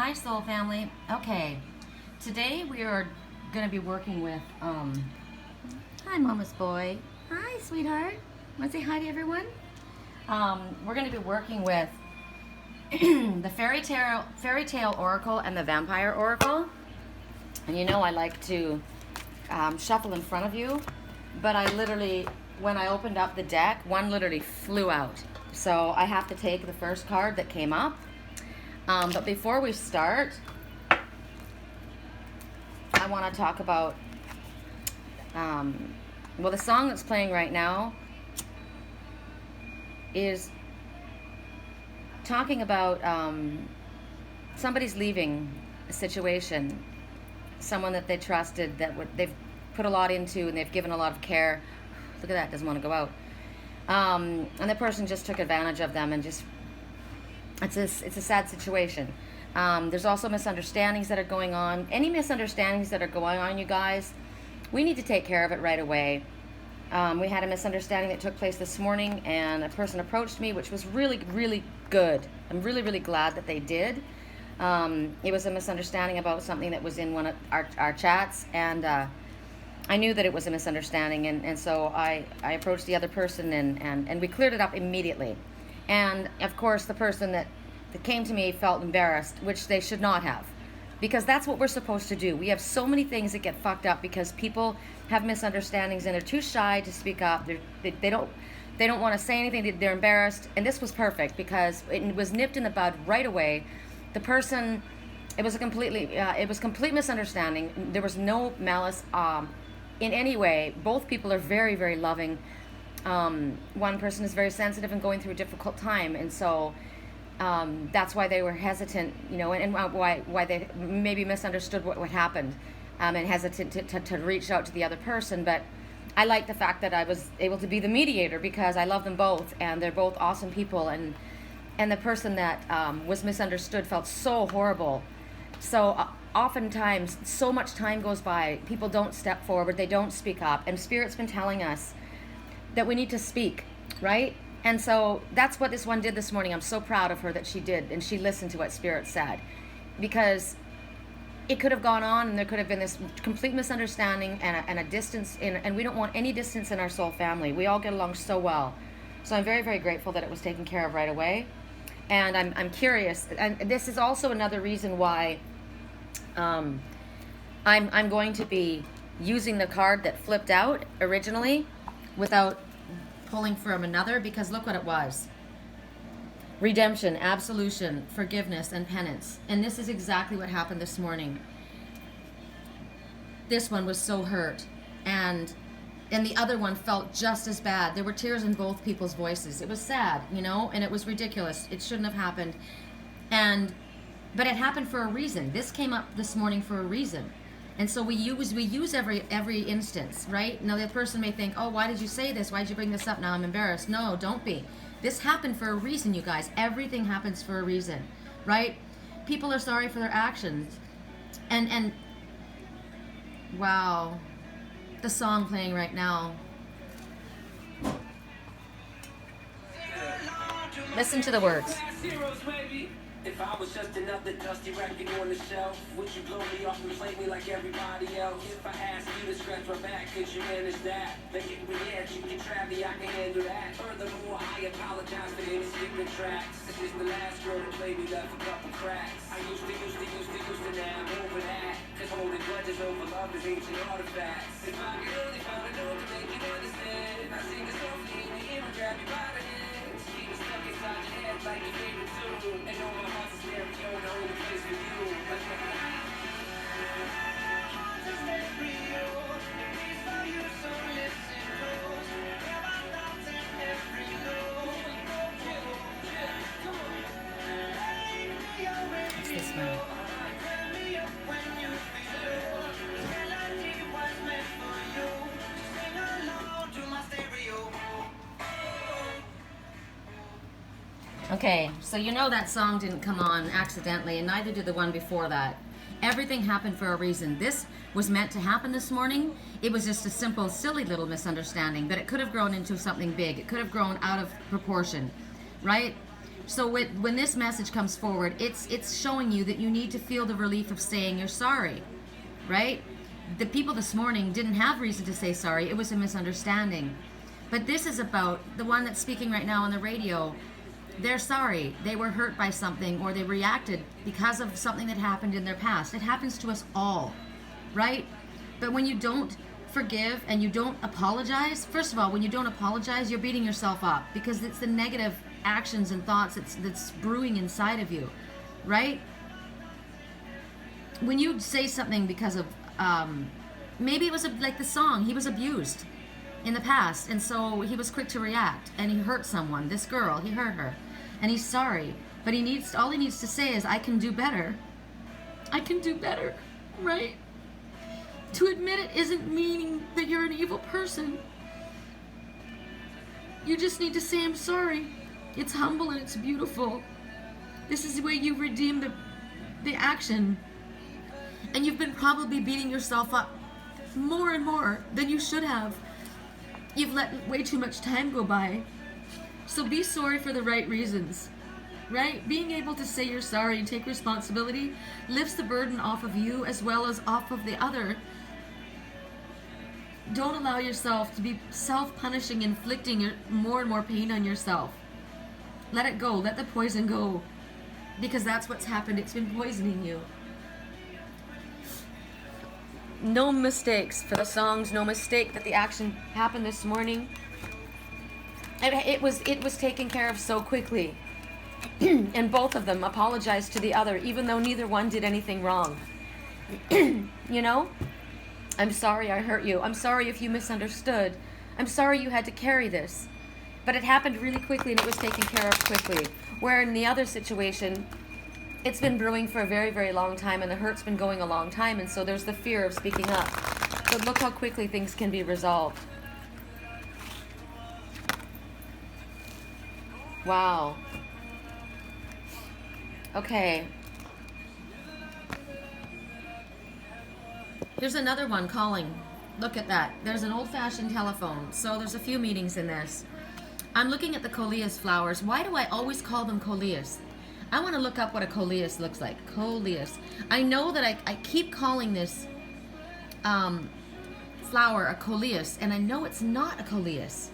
Hi, Soul Family. Okay, today we are going to be working with, hi, Mama's boy. Hi, sweetheart. Want to say hi to everyone? We're going to be working with the fairy tale oracle and the vampire oracle. And you know I like to shuffle in front of you, but I literally, when I opened up the deck, one literally flew out. So I have to take the first card that came up. But before we start, I want to talk about, well, the song that's playing right now is talking about somebody's leaving a situation, someone that they trusted, that they've put a lot into and they've given a lot of care. Look at that, doesn't want to go out. And the person just took advantage of them and just, it's a sad situation. There's also misunderstandings that are going on. Any misunderstandings that are going on, you guys, we need to take care of it right away. We had a misunderstanding that took place this morning, and a person approached me, which was really, really good. I'm really, really glad that they did. It was a misunderstanding about something that was in one of our chats, and I knew that it was a misunderstanding, and so I approached the other person, and we cleared it up immediately. And of course, the person that came to me felt embarrassed, which they should not have, because that's what we're supposed to do. We have so many things that get fucked up because people have misunderstandings and they're too shy to speak up. They don't want to say anything. They're embarrassed. And this was perfect because it was nipped in the bud right away. The person, it was complete misunderstanding. There was no malice in any way. Both people are very, very loving. One person is very sensitive and going through a difficult time, and so that's why they were hesitant, and why they maybe misunderstood what happened, and hesitant to reach out to the other person. But I like the fact that I was able to be the mediator because I love them both, and they're both awesome people, and the person that was misunderstood felt so horrible. So oftentimes, so much time goes by, people don't step forward, they don't speak up, and Spirit's been telling us that we need to speak, right? And so that's what this one did this morning. I'm so proud of her that she did, and she listened to what Spirit said, because it could have gone on, and there could have been this complete misunderstanding and a distance, and we don't want any distance in our soul family. We all get along so well. So I'm very, very grateful that it was taken care of right away. And I'm curious, and this is also another reason why I'm going to be using the card that flipped out originally without pulling from another, because look what it was. Redemption, absolution, forgiveness, and penance. And this is exactly what happened this morning. This one was so hurt, and the other one felt just as bad. There were tears in both people's voices. It was sad, and it was ridiculous. It shouldn't have happened. But it happened for a reason. This came up this morning for a reason. And so we use every instance, right? Now the person may think, oh, why did you say this? Why did you bring this up? Now I'm embarrassed. No, don't be. This happened for a reason, you guys. Everything happens for a reason, right? People are sorry for their actions. And wow, the song playing right now. Listen to the words. If I was just another dusty record on the shelf, would you blow me off and play me like everybody else? If I asked you to scratch my back, could you manage that? Make it weird, you can try me, I can handle that. Furthermore, I apologize for any skipping tracks. This is the last girl that played me, left a couple cracks. I used to, now I'm over that. Cause holding grudges over love is ancient artifacts. If I could only find a note to make you understand, I sing a song for you in the ear and grab you by the hands. Keep it stuck inside your head like your favorite tune. And know my heart's a stereo, the only place for you. It's this one. Okay, so that song didn't come on accidentally, and neither did the one before that. Everything happened for a reason. This was meant to happen this morning. It was just a simple, silly little misunderstanding, but it could have grown into something big. It could have grown out of proportion, right? So when this message comes forward, it's showing you that you need to feel the relief of saying you're sorry, right? The people this morning didn't have reason to say sorry. It was a misunderstanding. But this is about the one that's speaking right now on the radio. They're sorry. They were hurt by something, or they reacted because of something that happened in their past. It happens to us all, right? But when you don't forgive and you don't apologize, first of all, when you don't apologize, you're beating yourself up, because it's the negative actions and thoughts that's brewing inside of you, right? When you say something because of, maybe it was like the song, he was abused in the past, and so he was quick to react, and he hurt someone. This girl, he hurt her, and he's sorry, but all he needs to say is, I can do better. I can do better, right? To admit it isn't meaning that you're an evil person. You just need to say, I'm sorry. It's humble and it's beautiful. This is the way you redeem the action. And you've been probably beating yourself up more and more than you should have. You've let way too much time go by. So be sorry for the right reasons, right? Being able to say you're sorry and take responsibility lifts the burden off of you as well as off of the other. Don't allow yourself to be self-punishing, inflicting more and more pain on yourself. Let it go. Let the poison go. Because that's what's happened. It's been poisoning you. No mistakes for the songs. No mistake that the action happened this morning. It was taken care of so quickly. And both of them apologized to the other, even though neither one did anything wrong. You know? I'm sorry I hurt you. I'm sorry if you misunderstood. I'm sorry you had to carry this. But it happened really quickly and it was taken care of quickly. Where in the other situation, it's been brewing for a very, very long time and the hurt's been going a long time, and so there's the fear of speaking up. But look how quickly things can be resolved. Wow. Okay. Here's another one calling. Look at that. There's an old-fashioned telephone. So there's a few meanings in this. I'm looking at the coleus flowers. Why do I always call them coleus? I want to look up what a coleus looks like. Coleus. I know that I keep calling this flower a coleus, and I know it's not a coleus.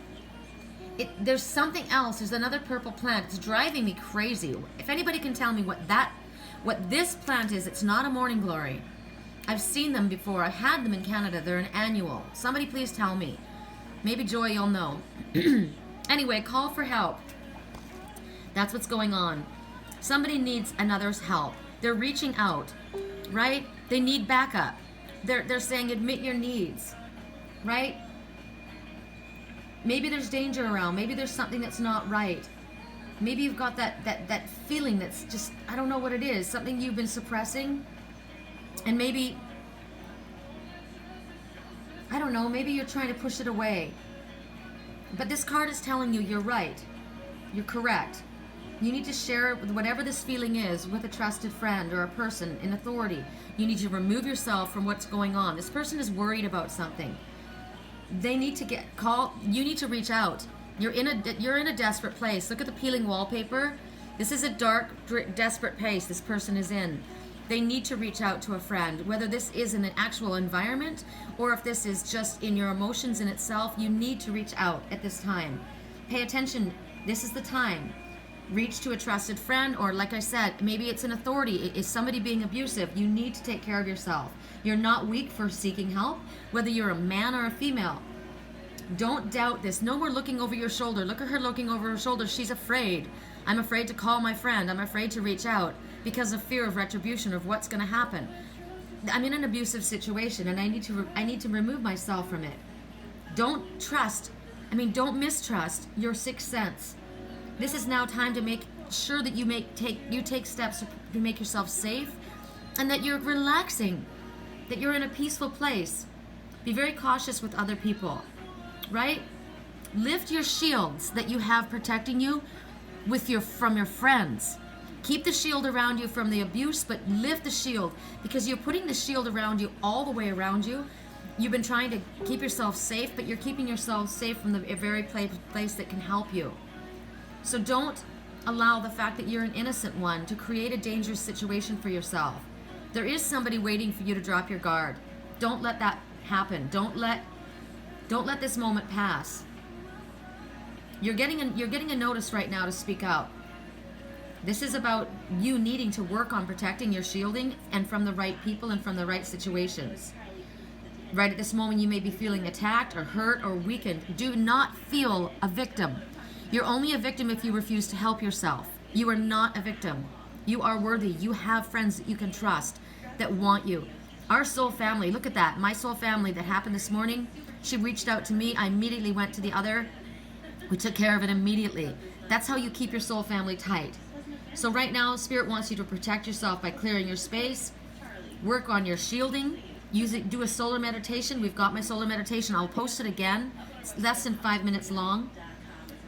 There's something else. There's another purple plant. It's driving me crazy. If anybody can tell me what this plant is, it's not a morning glory. I've seen them before. I've had them in Canada. They're an annual. Somebody please tell me. Maybe Joy, you'll know. Anyway, call for help. That's what's going on. Somebody needs another's help. They're reaching out, right? They need backup. They're saying admit your needs, right? Maybe there's danger around. Maybe there's something that's not right. Maybe you've got that feeling that's just, I don't know what it is, something you've been suppressing. And maybe, I don't know, maybe you're trying to push it away. But this card is telling you you're right. You're correct. You need to share whatever this feeling is with a trusted friend or a person in authority. You need to remove yourself from what's going on. This person is worried about something. They need to you need to reach out. You're in a desperate place. Look at the peeling wallpaper. This is a dark, desperate place this person is in. They need to reach out to a friend, whether this is in an actual environment or if this is just in your emotions in itself. You need to reach out at this time. Pay attention. This is the time. Reach to a trusted friend, or like I said, maybe it's an authority. Is somebody being abusive? You need to take care of yourself. You're not weak for seeking help, whether you're a man or a female. Don't doubt this. No more looking over your shoulder. Look at her looking over her shoulder. She's afraid. I'm afraid to call my friend. I'm afraid to reach out because of fear of retribution, of what's going to happen. I'm in an abusive situation and I need to remove myself from it. Don't mistrust your sixth sense. This is now time to make sure that you take steps to make yourself safe and that you're relaxing, that you're in a peaceful place. Be very cautious with other people, right? Lift your shields that you have protecting you from your friends. Keep the shield around you from the abuse, but lift the shield because you're putting the shield around you all the way around you. You've been trying to keep yourself safe, but you're keeping yourself safe from the very place that can help you. So don't allow the fact that you're an innocent one to create a dangerous situation for yourself. There is somebody waiting for you to drop your guard. Don't let that happen. Don't let this moment pass. You're getting a notice right now to speak out. This is about you needing to work on protecting your shielding, and from the right people and from the right situations. Right at this moment, you may be feeling attacked or hurt or weakened. Do not feel a victim. You're only a victim if you refuse to help yourself. You are not a victim. You are worthy. You have friends that you can trust that want you. Our soul family, look at that. My soul family that happened this morning, she reached out to me. I immediately went to the other. We took care of it immediately. That's how you keep your soul family tight. So right now, Spirit wants you to protect yourself by clearing your space, work on your shielding, do a solar meditation. We've got my solar meditation. I'll post it again. It's less than 5 minutes long.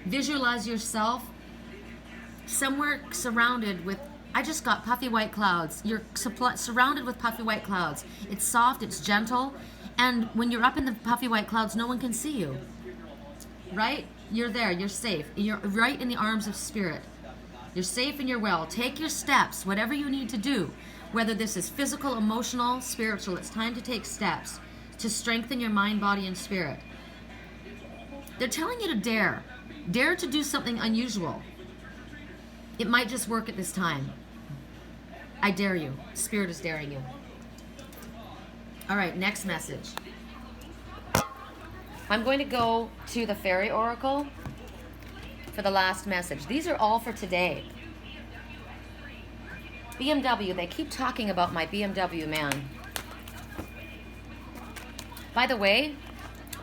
Visualize yourself somewhere surrounded with, I just got puffy white clouds. You're surrounded with puffy white clouds. It's soft, it's gentle, and when you're up in the puffy white clouds, no one can see you. Right? You're there, you're safe. You're right in the arms of Spirit. You're safe and you're well. Take your steps, whatever you need to do, whether this is physical, emotional, spiritual. It's time to take steps to strengthen your mind, body, and spirit. They're telling you to dare. Dare to do something unusual. It might just work at this time. I dare you. Spirit is daring you. All right, next message. I'm going to go to the Fairy Oracle for the last message. These are all for today. BMW, they keep talking about my BMW, man. By the way,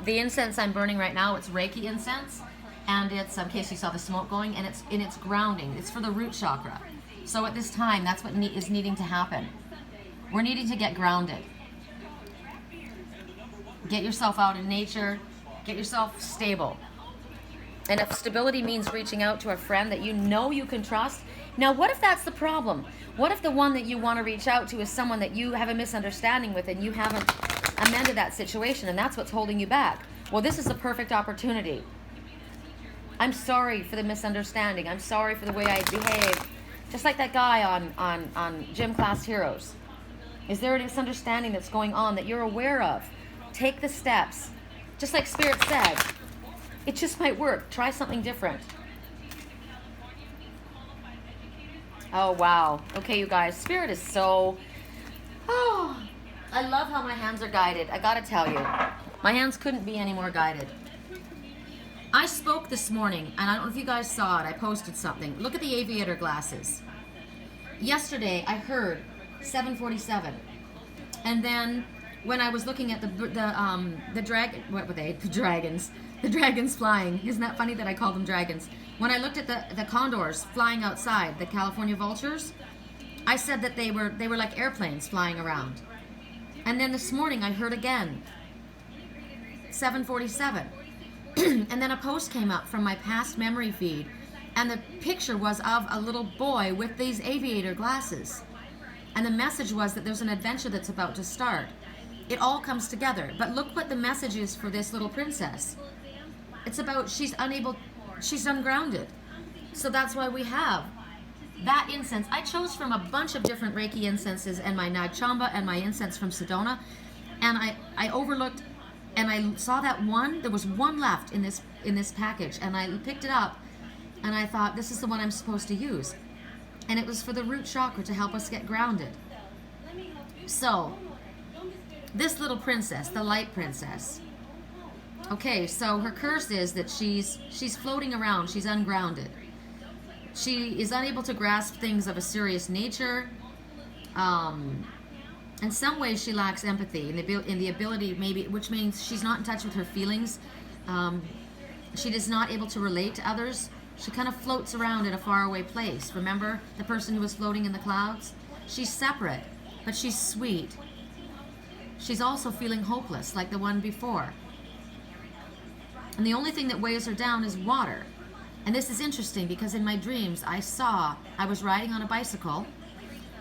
the incense I'm burning right now, it's Reiki incense, and it's, in case you saw the smoke going, and it's grounding. It's for the root chakra. So at this time, that's what is needing to happen. We're needing to get grounded. Get yourself out in nature. Get yourself stable. And if stability means reaching out to a friend that you know you can trust, now what if that's the problem? What if the one that you want to reach out to is someone that you have a misunderstanding with and you haven't amended that situation, and that's what's holding you back? Well, this is a perfect opportunity. I'm sorry for the misunderstanding. I'm sorry for the way I behaved. Just like that guy on Gym Class Heroes. Is there a misunderstanding that's going on that you're aware of? Take the steps. Just like Spirit said, it just might work. Try something different. Oh, wow. Okay, you guys. Spirit is so... Oh, I love how my hands are guided. I gotta tell you. My hands couldn't be any more guided. I spoke this morning, and I don't know if you guys saw it. I posted something. Look at the aviator glasses. Yesterday, I heard 747. And then when I was looking at the dragon... What were they? The dragons. The dragons flying. Isn't that funny that I call them dragons? When I looked at the condors flying outside, the California vultures, I said that they were like airplanes flying around. And then this morning I heard again, 747. And then a post came up from my past memory feed, and the picture was of a little boy with these aviator glasses. And the message was that there's an adventure that's about to start. It all comes together. But look what the message is for this little princess. It's about she's ungrounded. So that's why we have that incense. I chose from a bunch of different Reiki incenses and my Nagchamba and my incense from Sedona. And I overlooked, and I saw that one, there was one left in this package, and I picked it up and I thought, this is the one I'm supposed to use. And it was for the root chakra to help us get grounded. So, this little princess, the light princess, okay, so her curse is that she's floating around, she's ungrounded. She is unable to grasp things of a serious nature. In some ways she lacks empathy in the ability, maybe, which means she's not in touch with her feelings. She is not able to relate to others. She kind of floats around in a faraway place. Remember the person who was floating in the clouds? She's separate, but she's sweet. She's also feeling hopeless, like the one before. And the only thing that weighs her down is water. And this is interesting because in my dreams, I was riding on a bicycle.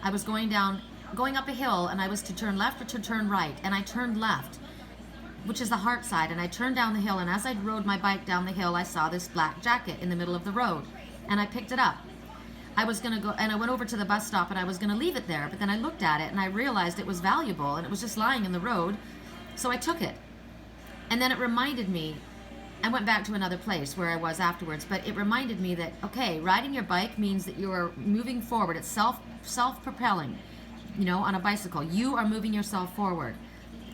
I was going up a hill, and I was to turn left or to turn right. And I turned left, which is the heart side. And I turned down the hill, and as I rode my bike down the hill, I saw this black jacket in the middle of the road. And I picked it up. I was going to go, and I went over to the bus stop and I was going to leave it there, but then I looked at it and I realized it was valuable and it was just lying in the road. So I took it. And then it reminded me, I went back to another place where I was afterwards, but it reminded me that, okay, riding your bike means that you are moving forward. It's self-propelling, you know, on a bicycle. You are moving yourself forward.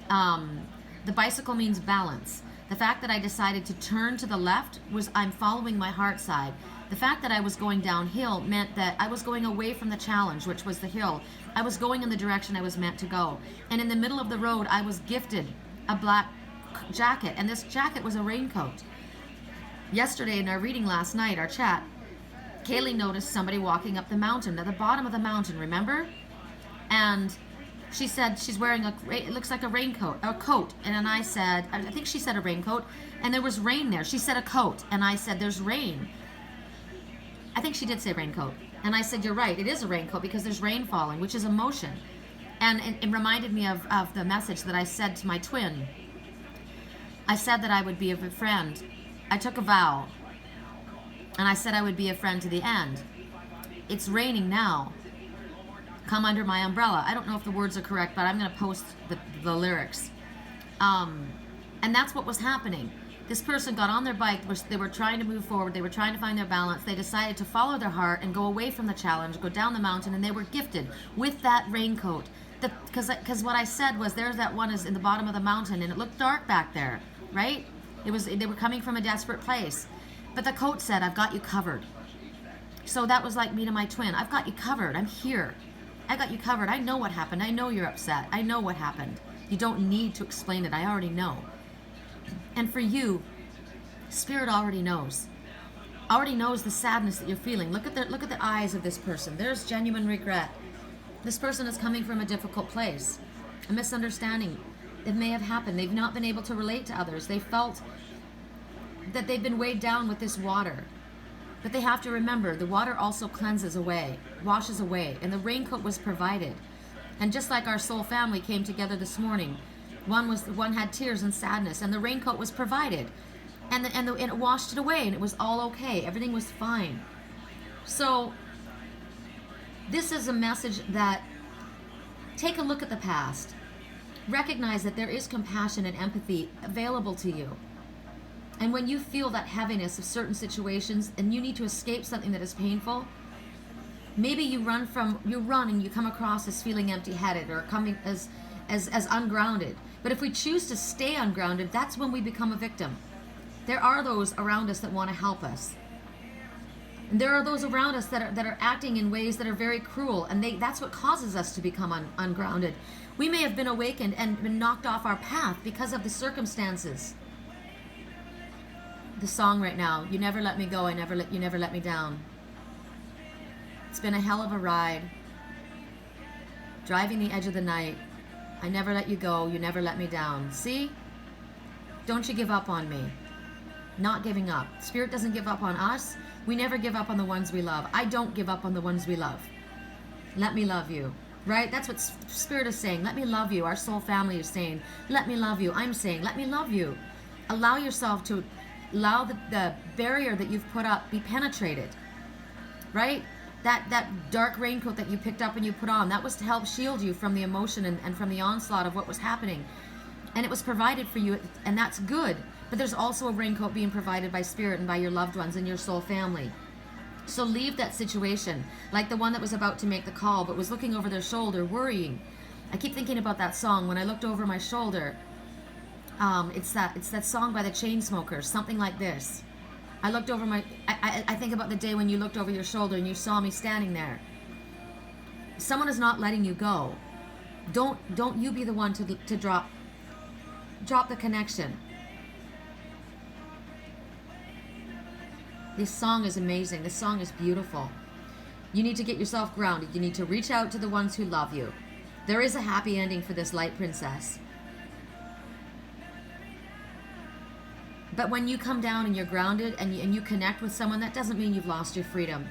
The bicycle means balance. The fact that I decided to turn to the left was I'm following my heart side. The fact that I was going downhill meant that I was going away from the challenge, which was the hill. I was going in the direction I was meant to go. And in the middle of the road, I was gifted a black jacket, and this jacket was a raincoat. Yesterday in our reading last night, our chat, Kaylee noticed somebody walking up the mountain, at the bottom of the mountain, remember? And she said she's wearing it looks like a raincoat, a coat. And then I said, I think she said a raincoat, and there was rain there. She said a coat, and I said, there's rain. I think she did say raincoat. And I said, you're right, it is a raincoat because there's rain falling, which is emotion. And it reminded me of the message that I said to my twin. I said that I would be a friend. I took a vow. And I said I would be a friend to the end. It's raining now. Come under my umbrella. I don't know if the words are correct, but I'm going to post the lyrics. And that's what was happening. This person got on their bike. They were trying to move forward. They were trying to find their balance. They decided to follow their heart and go away from the challenge, go down the mountain, and they were gifted with that raincoat. Because what I said was, there's that one is in the bottom of the mountain, and it looked dark back there, right? They were coming from a desperate place. But the coat said, I've got you covered. So that was like me to my twin. I've got you covered. I'm here. I got you covered. I know what happened. I know you're upset. I know what happened. You don't need to explain it. I already know. And for you, Spirit already knows. Already knows the sadness that you're feeling. Look at the eyes of this person. There's genuine regret. This person is coming from a difficult place. A misunderstanding. It may have happened. They've not been able to relate to others. They felt that they've been weighed down with this water. But they have to remember, the water also cleanses away, washes away, and the raincoat was provided. And just like our soul family came together this morning, one had tears and sadness, and the raincoat was provided, and it washed it away, and it was all okay. Everything was fine. So this is a message that, take a look at the past. Recognize that there is compassion and empathy available to you. And when you feel that heaviness of certain situations and you need to escape something that is painful, maybe you run and you come across as feeling empty-headed or coming as ungrounded. But if we choose to stay ungrounded, that's when we become a victim. There are those around us that want to help us. And there are those around us that are acting in ways that are very cruel, and that's what causes us to become ungrounded. We may have been awakened and been knocked off our path because of the circumstances. The song right now, you never let me go, you never let me down. It's been a hell of a ride. Driving the edge of the night. I never let you go, you never let me down. See? Don't you give up on me. Not giving up. Spirit doesn't give up on us. We never give up on the ones we love. I don't give up on the ones we love. Let me love you. Right? That's what Spirit is saying. Let me love you. Our soul family is saying, let me love you. I'm saying, let me love you. Allow yourself to allow the barrier that you've put up be penetrated. Right? That dark raincoat that you picked up and you put on, that was to help shield you from the emotion and from the onslaught of what was happening. And it was provided for you, and that's good. But there's also a raincoat being provided by Spirit and by your loved ones and your soul family. So leave that situation, like the one that was about to make the call but was looking over their shoulder, worrying. I keep thinking about that song. When I looked over my shoulder, it's that song by the Chainsmokers, something like this. I looked over I think about the day when you looked over your shoulder and you saw me standing there. Someone is not letting you go. Don't you be the one to drop the connection. This song is amazing. This song is beautiful. You need to get yourself grounded. You need to reach out to the ones who love you. There is a happy ending for this light princess. But when you come down and you're grounded and you connect with someone, that doesn't mean you've lost your freedom.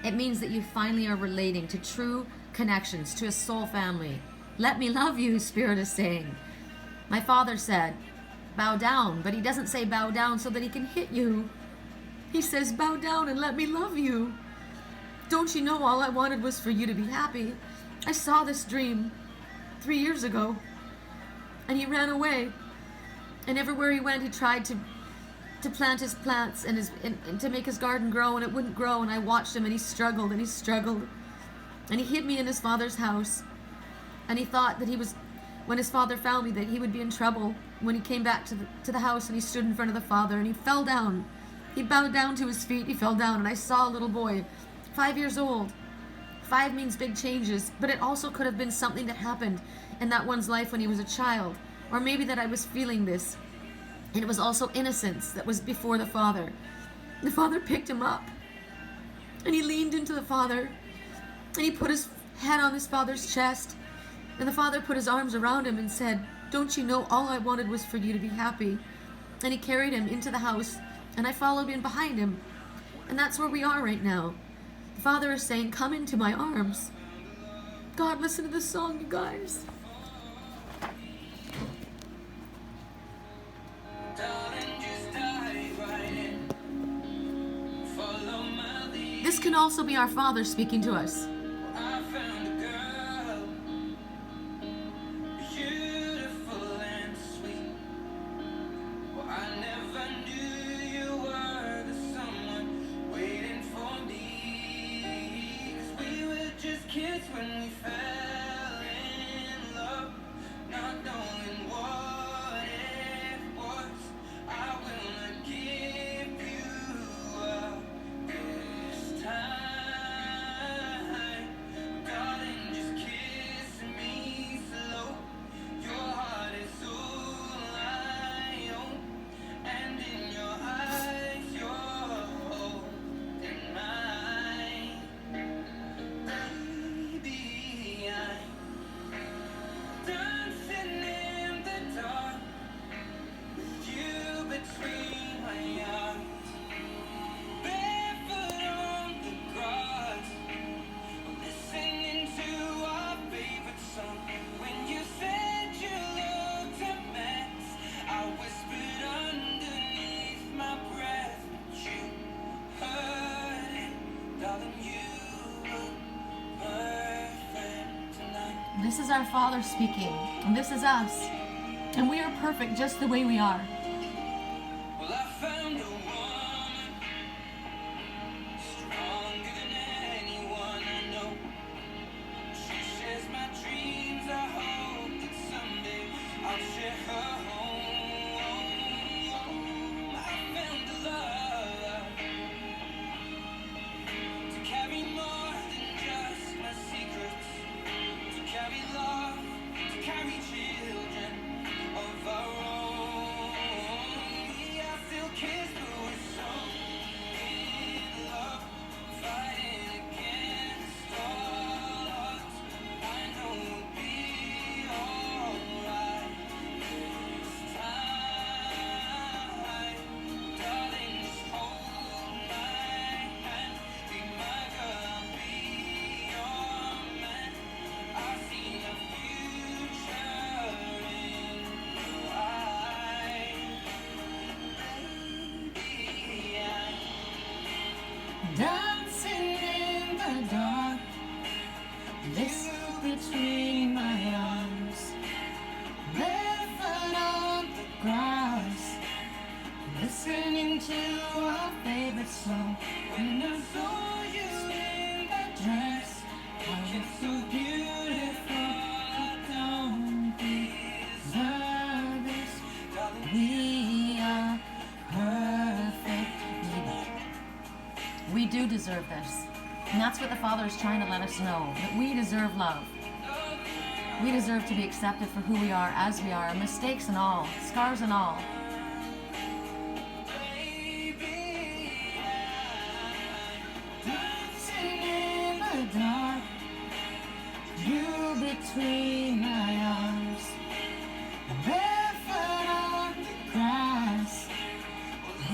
It means that you finally are relating to true connections, to a soul family. Let me love you, Spirit is saying. My father said, bow down, but he doesn't say bow down so that he can hit you. He says, bow down and let me love you. Don't you know all I wanted was for you to be happy? I saw this dream 3 years ago. And he ran away. And everywhere he went, he tried to plant his plants and to make his garden grow, and it wouldn't grow. And I watched him, and he struggled and he struggled. And he hid me in his father's house. And he thought that when his father found me, that he would be in trouble. When he came back to the house, and he stood in front of the father, and he fell down. He bowed down to his feet, he fell down, and I saw a little boy, 5 years old. 5 means big changes, but it also could have been something that happened in that one's life when he was a child. Or maybe that I was feeling this. And it was also innocence that was before the father. The father picked him up, and he leaned into the father, and he put his head on his father's chest, and the father put his arms around him and said, don't you know all I wanted was for you to be happy? And he carried him into the house, and I followed in behind him. And that's where we are right now. The father is saying, come into my arms. God, listen to this song, you guys. This can also be our Father speaking to us. This is our Father speaking, and this is us, and we are perfect just the way we are. Well, I found a woman stronger than anyone I know. She shares my dreams. I hope that someday I'll share her home. I found a love to carry more than just my secrets, to carry love, to carry children of our own. I still kiss, but we're so in love, fighting against all odds. I know we'll be alright this time. Darling, just hold my hand. Be my girl, I'll be your man. I see a future in your eyes. Baby, Dancing in the dark, this between my arms, barefoot on the grass, listening to our favorite song. When I saw you in that dress, I was so beautiful. I don't deserve this. We are perfect. We do deserve this. And that's what the Father is trying to let us know, that we deserve love. We deserve to be accepted for who we are, as we are, mistakes and all, scars and all. Dancing in the dark, you between my arms, barefoot on the grass,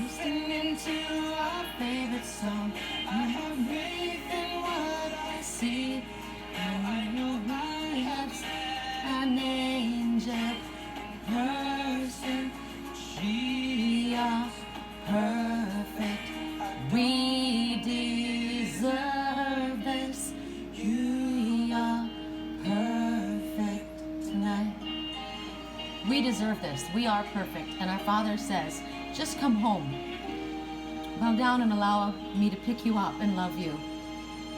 listening to our favorite song. I have faith in what I see, and I know my heart's an angel person. We are perfect. We deserve We deserve this. We are perfect. And our Father says, just come home. Bow down and allow me to pick you up and love you.